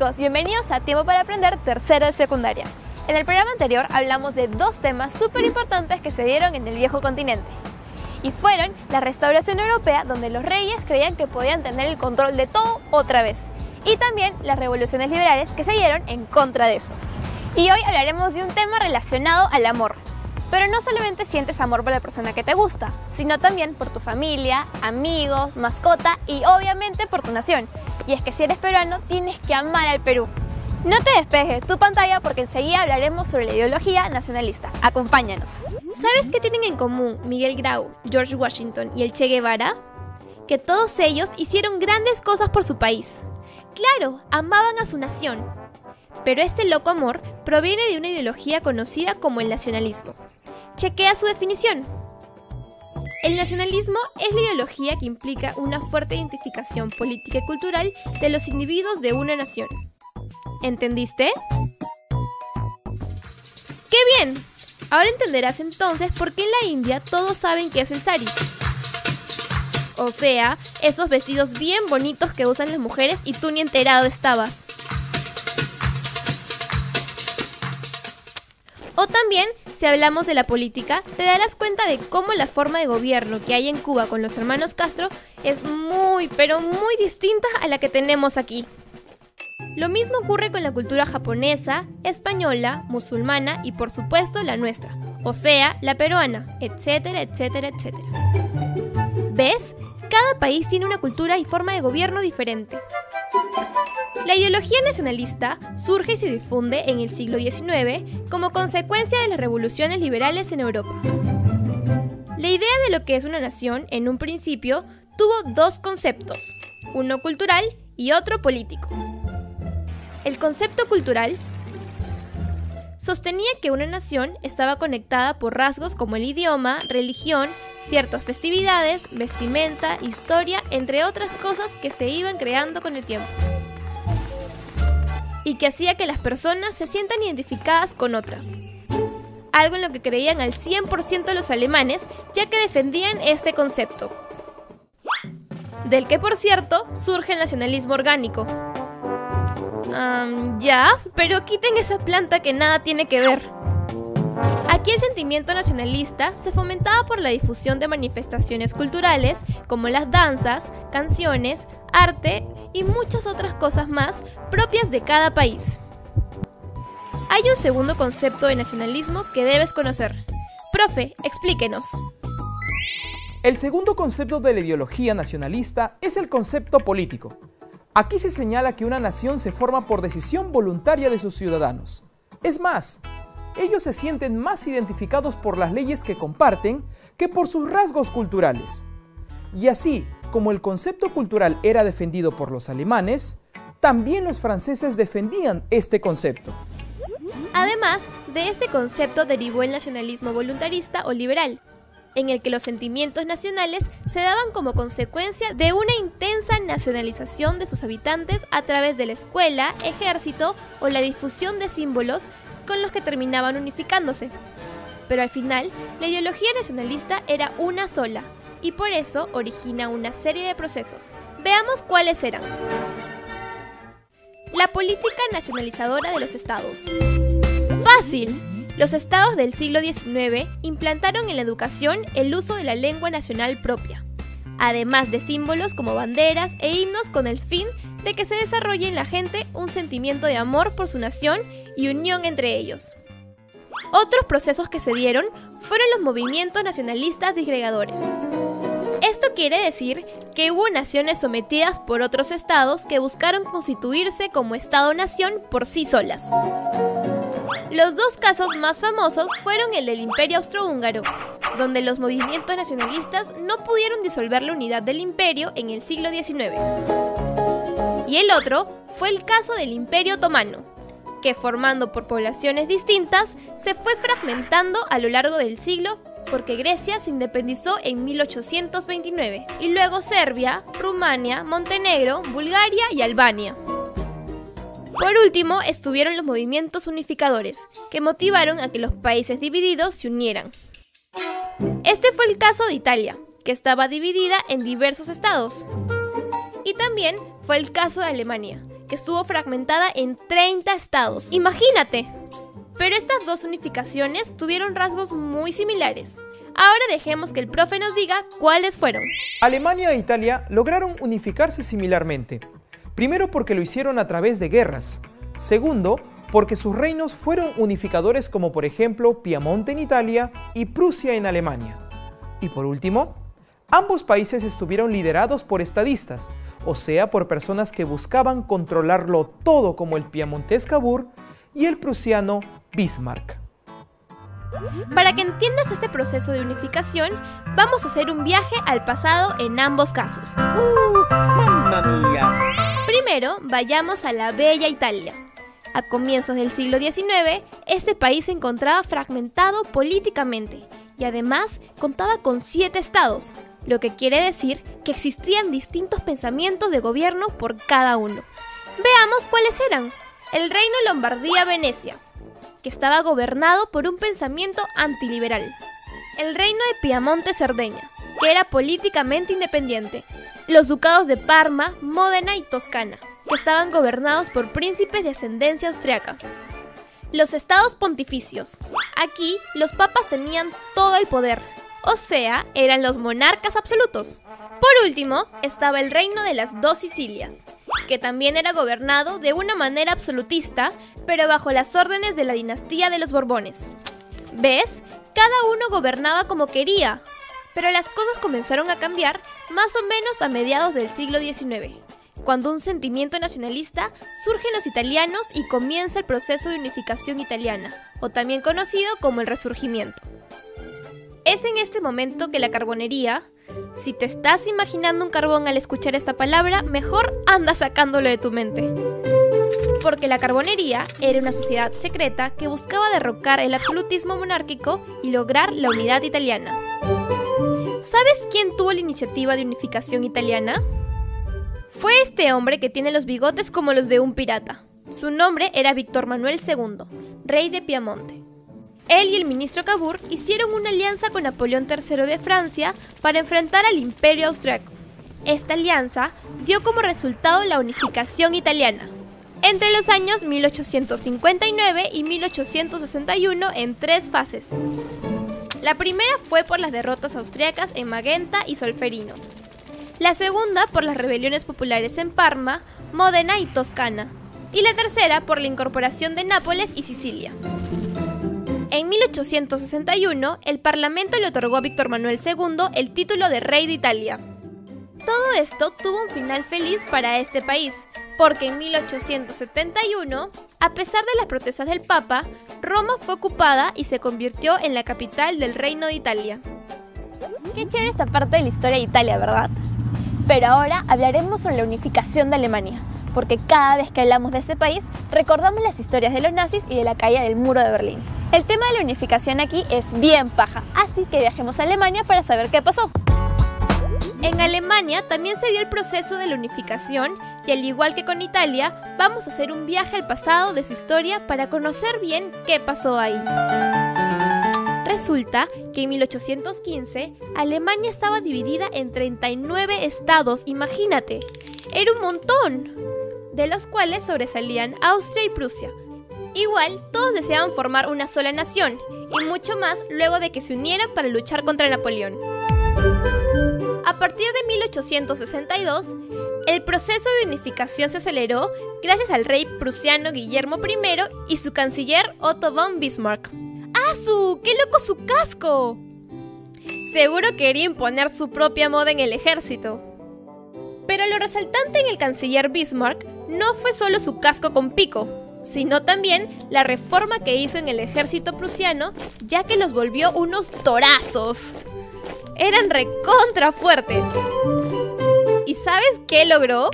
chicos, bienvenidos a Tiempo para Aprender, tercero de secundaria. En el programa anterior hablamos de dos temas súper importantes que se dieron en el viejo continente. Y fueron la restauración europea, donde los reyes creían que podían tener el control de todo otra vez. Y también las revoluciones liberales que se dieron en contra de eso. Y hoy hablaremos de un tema relacionado al amor. Pero no solamente sientes amor por la persona que te gusta, sino también por tu familia, amigos, mascota y obviamente por tu nación. Y es que si eres peruano, tienes que amar al Perú. No te despejes tu pantalla porque enseguida hablaremos sobre la ideología nacionalista. Acompáñanos. ¿Sabes qué tienen en común Miguel Grau, George Washington y el Che Guevara? Que todos ellos hicieron grandes cosas por su país. Claro, amaban a su nación. Pero este loco amor proviene de una ideología conocida como el nacionalismo. Chequea su definición. El nacionalismo es la ideología que implica una fuerte identificación política y cultural de los individuos de una nación. ¿Entendiste? ¡Qué bien! Ahora entenderás entonces por qué en la India todos saben qué es el sari. O sea, esos vestidos bien bonitos que usan las mujeres y tú ni enterado estabas. O también, si hablamos de la política, te darás cuenta de cómo la forma de gobierno que hay en Cuba con los hermanos Castro es muy, pero muy distinta a la que tenemos aquí. Lo mismo ocurre con la cultura japonesa, española, musulmana y por supuesto la nuestra, o sea, la peruana, etcétera, etcétera, etcétera. ¿Ves? Cada país tiene una cultura y forma de gobierno diferente. La ideología nacionalista surge y se difunde en el siglo XIX como consecuencia de las revoluciones liberales en Europa. La idea de lo que es una nación, en un principio, tuvo dos conceptos, uno cultural y otro político. El concepto cultural sostenía que una nación estaba conectada por rasgos como el idioma, religión, ciertas festividades, vestimenta, historia, entre otras cosas que se iban creando con el tiempo. Y que hacía que las personas se sientan identificadas con otras. Algo en lo que creían al 100% los alemanes, ya que defendían este concepto. Del que, por cierto, surge el nacionalismo orgánico. Ya, pero quiten esa planta que nada tiene que ver. Aquí el sentimiento nacionalista se fomentaba por la difusión de manifestaciones culturales como las danzas, canciones, arte y muchas otras cosas más propias de cada país. Hay un segundo concepto de nacionalismo que debes conocer. Profe, explíquenos. El segundo concepto de la ideología nacionalista es el concepto político. Aquí se señala que una nación se forma por decisión voluntaria de sus ciudadanos. Es más, ellos se sienten más identificados por las leyes que comparten que por sus rasgos culturales. Y así, como el concepto cultural era defendido por los alemanes, también los franceses defendían este concepto. Además, de este concepto derivó el nacionalismo voluntarista o liberal, en el que los sentimientos nacionales se daban como consecuencia de una intensa nacionalización de sus habitantes a través de la escuela, ejército o la difusión de símbolos con los que terminaban unificándose. Pero al final, la ideología nacionalista era una sola, y por eso origina una serie de procesos. Veamos cuáles eran. La política nacionalizadora de los estados. ¡Fácil! Los estados del siglo XIX implantaron en la educación el uso de la lengua nacional propia, además de símbolos como banderas e himnos con el fin de que se desarrolle en la gente un sentimiento de amor por su nación y unión entre ellos. Otros procesos que se dieron fueron los movimientos nacionalistas disgregadores. Esto quiere decir que hubo naciones sometidas por otros estados que buscaron constituirse como estado-nación por sí solas. Los dos casos más famosos fueron el del Imperio Austrohúngaro, donde los movimientos nacionalistas no pudieron disolver la unidad del imperio en el siglo XIX. Y el otro fue el caso del Imperio Otomano, que formando por poblaciones distintas, se fue fragmentando a lo largo del siglo porque Grecia se independizó en 1829 y luego Serbia, Rumania, Montenegro, Bulgaria y Albania. Por último, estuvieron los movimientos unificadores, que motivaron a que los países divididos se unieran. Este fue el caso de Italia, que estaba dividida en diversos estados. Y también fue el caso de Alemania, que estuvo fragmentada en 30 estados. ¡Imagínate! Pero estas dos unificaciones tuvieron rasgos muy similares. Ahora dejemos que el profe nos diga cuáles fueron. Alemania e Italia lograron unificarse similarmente. Primero porque lo hicieron a través de guerras. Segundo, porque sus reinos fueron unificadores como por ejemplo Piamonte en Italia y Prusia en Alemania. Y por último, ambos países estuvieron liderados por estadistas, o sea, por personas que buscaban controlarlo todo como el piamontés Cavour y el prusiano Bismarck. Para que entiendas este proceso de unificación, vamos a hacer un viaje al pasado en ambos casos. ¡Mamma mía! Primero, vayamos a la bella Italia. A comienzos del siglo XIX, este país se encontraba fragmentado políticamente y además contaba con 7 estados, lo que quiere decir que existían distintos pensamientos de gobierno por cada uno. Veamos cuáles eran. El Reino Lombardía-Venecia, que estaba gobernado por un pensamiento antiliberal. El Reino de Piamonte-Cerdeña, que era políticamente independiente. Los ducados de Parma, Módena y Toscana, que estaban gobernados por príncipes de ascendencia austriaca. Los estados pontificios. Aquí los papas tenían todo el poder, o sea, eran los monarcas absolutos. Por último, estaba el Reino de las Dos Sicilias, que también era gobernado de una manera absolutista, pero bajo las órdenes de la dinastía de los Borbones. ¿Ves? Cada uno gobernaba como quería, pero las cosas comenzaron a cambiar más o menos a mediados del siglo XIX, cuando un sentimiento nacionalista surge en los italianos y comienza el proceso de unificación italiana, o también conocido como el Resurgimiento. Es en este momento que la carbonería, si te estás imaginando un carbón al escuchar esta palabra, mejor anda sacándolo de tu mente. Porque la carbonería era una sociedad secreta que buscaba derrocar el absolutismo monárquico y lograr la unidad italiana. ¿Sabes quién tuvo la iniciativa de unificación italiana? Fue este hombre que tiene los bigotes como los de un pirata. Su nombre era Víctor Manuel II, rey de Piamonte. Él y el ministro Cavour hicieron una alianza con Napoleón III de Francia para enfrentar al Imperio Austriaco. Esta alianza dio como resultado la unificación italiana entre los años 1859 y 1861 en 3 fases. La primera fue por las derrotas austriacas en Magenta y Solferino. La segunda por las rebeliones populares en Parma, Módena y Toscana. Y la tercera por la incorporación de Nápoles y Sicilia. En 1861, el Parlamento le otorgó a Víctor Manuel II el título de Rey de Italia. Todo esto tuvo un final feliz para este país, porque en 1871, a pesar de las protestas del Papa, Roma fue ocupada y se convirtió en la capital del Reino de Italia. Qué chévere esta parte de la historia de Italia, ¿verdad? Pero ahora hablaremos sobre la unificación de Alemania, porque cada vez que hablamos de ese país, recordamos las historias de los nazis y de la caída del muro de Berlín. El tema de la unificación aquí es bien paja, así que viajemos a Alemania para saber qué pasó. En Alemania también se dio el proceso de la unificación y al igual que con Italia, vamos a hacer un viaje al pasado de su historia para conocer bien qué pasó ahí. Resulta que en 1815 Alemania estaba dividida en 39 estados, imagínate, era un montón, de los cuales sobresalían Austria y Prusia. Igual, todos deseaban formar una sola nación, y mucho más luego de que se unieran para luchar contra Napoleón. A partir de 1862, el proceso de unificación se aceleró gracias al rey prusiano Guillermo I y su canciller Otto von Bismarck. ¡Asu! ¡Qué loco su casco! Seguro quería imponer su propia moda en el ejército. Pero lo resaltante en el canciller Bismarck no fue solo su casco con pico, sino también la reforma que hizo en el ejército prusiano, ya que los volvió unos torazos. Eran recontra fuertes. ¿Y sabes qué logró?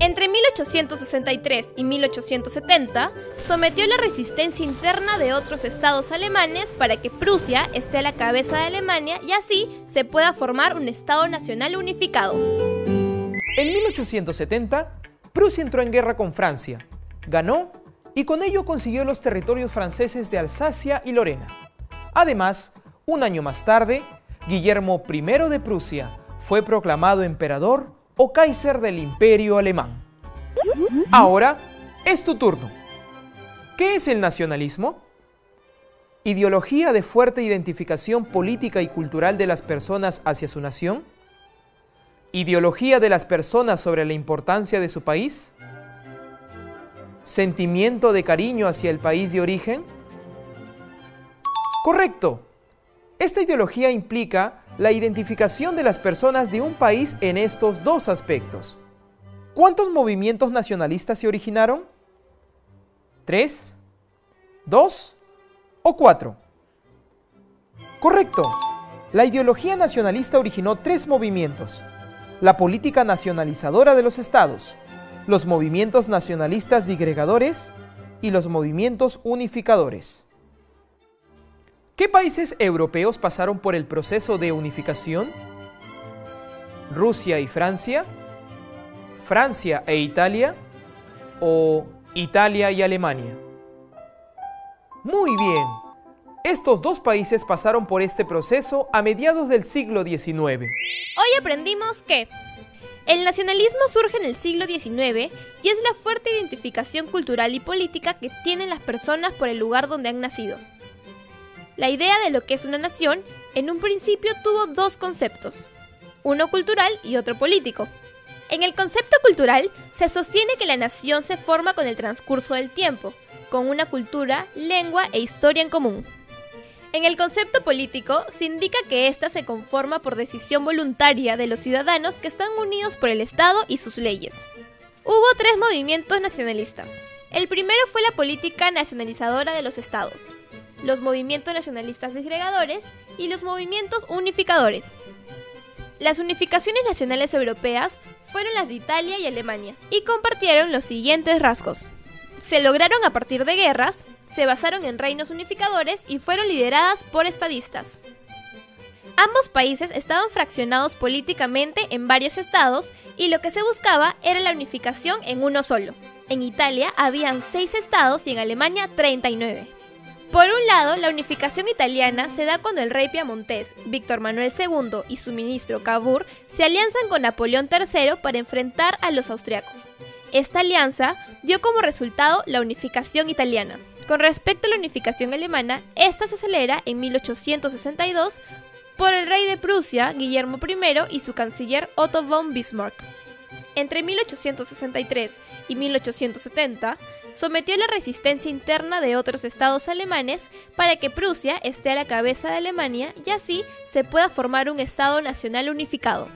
Entre 1863 y 1870, sometió la resistencia interna de otros estados alemanes para que Prusia esté a la cabeza de Alemania y así se pueda formar un estado nacional unificado. En 1870, Prusia entró en guerra con Francia, ganó y con ello consiguió los territorios franceses de Alsacia y Lorena. Además, un año más tarde, Guillermo I de Prusia fue proclamado emperador o Kaiser del Imperio Alemán. Ahora es tu turno. ¿Qué es el nacionalismo? ¿Ideología de fuerte identificación política y cultural de las personas hacia su nación? ¿Ideología de las personas sobre la importancia de su país? ¿Sentimiento de cariño hacia el país de origen? Correcto. Esta ideología implica la identificación de las personas de un país en estos dos aspectos. ¿Cuántos movimientos nacionalistas se originaron? ¿3, 2 o 4? Correcto. La ideología nacionalista originó 3 movimientos: la política nacionalizadora de los estados, los movimientos nacionalistas digregadores y los movimientos unificadores. ¿Qué países europeos pasaron por el proceso de unificación? ¿Rusia y Francia? ¿Francia e Italia? ¿O Italia y Alemania? Muy bien. Estos dos países pasaron por este proceso a mediados del siglo XIX. Hoy aprendimos que el nacionalismo surge en el siglo XIX y es la fuerte identificación cultural y política que tienen las personas por el lugar donde han nacido. La idea de lo que es una nación, en un principio tuvo 2 conceptos, uno cultural y otro político. En el concepto cultural se sostiene que la nación se forma con el transcurso del tiempo, con una cultura, lengua e historia en común. En el concepto político se indica que ésta se conforma por decisión voluntaria de los ciudadanos que están unidos por el Estado y sus leyes. Hubo 3 movimientos nacionalistas. El primero fue la política nacionalizadora de los estados, los movimientos nacionalistas disgregadores y los movimientos unificadores. Las unificaciones nacionales europeas fueron las de Italia y Alemania y compartieron los siguientes rasgos. Se lograron a partir de guerras, se basaron en reinos unificadores y fueron lideradas por estadistas. Ambos países estaban fraccionados políticamente en varios estados y lo que se buscaba era la unificación en uno solo. En Italia habían 6 estados y en Alemania 39. Por un lado, la unificación italiana se da cuando el rey piamontés, Víctor Manuel II, y su ministro Cavour se alianzan con Napoleón III para enfrentar a los austriacos. Esta alianza dio como resultado la unificación italiana. Con respecto a la unificación alemana, esta se acelera en 1862 por el rey de Prusia, Guillermo I, y su canciller Otto von Bismarck. Entre 1863 y 1870, sometió la resistencia interna de otros estados alemanes para que Prusia esté a la cabeza de Alemania y así se pueda formar un estado nacional unificado.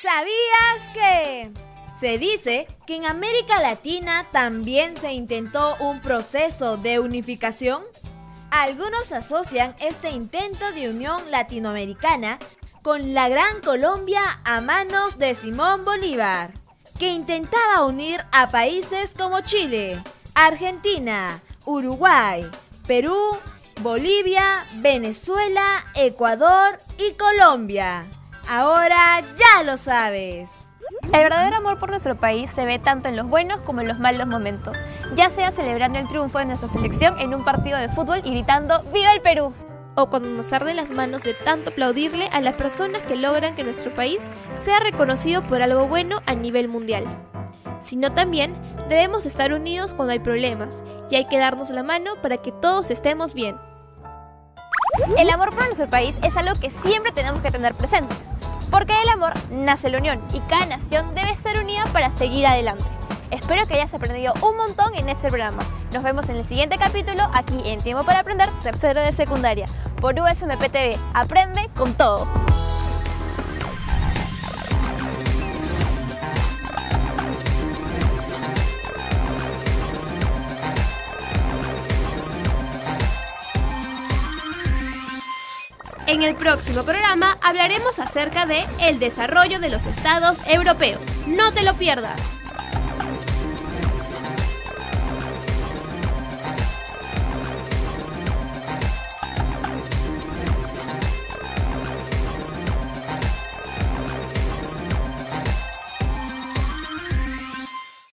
¿Sabías que? Se dice que en América Latina también se intentó un proceso de unificación. Algunos asocian este intento de unión latinoamericana con la Gran Colombia a manos de Simón Bolívar, que intentaba unir a países como Chile, Argentina, Uruguay, Perú, Bolivia, Venezuela, Ecuador y Colombia. Ahora ya lo sabes. El verdadero amor por nuestro país se ve tanto en los buenos como en los malos momentos, ya sea celebrando el triunfo de nuestra selección en un partido de fútbol y gritando ¡Viva el Perú!, o cuando nos arden las manos de tanto aplaudirle a las personas que logran que nuestro país sea reconocido por algo bueno a nivel mundial. Sino también debemos estar unidos cuando hay problemas y hay que darnos la mano para que todos estemos bien. El amor por nuestro país es algo que siempre tenemos que tener presentes, porque del amor nace la unión y cada nación debe estar unida para seguir adelante. Espero que hayas aprendido un montón en este programa. Nos vemos en el siguiente capítulo aquí en Tiempo para Aprender, tercero de secundaria, por USMP TV. Aprende con todo. En el próximo programa hablaremos acerca de el desarrollo de los estados europeos. No te lo pierdas.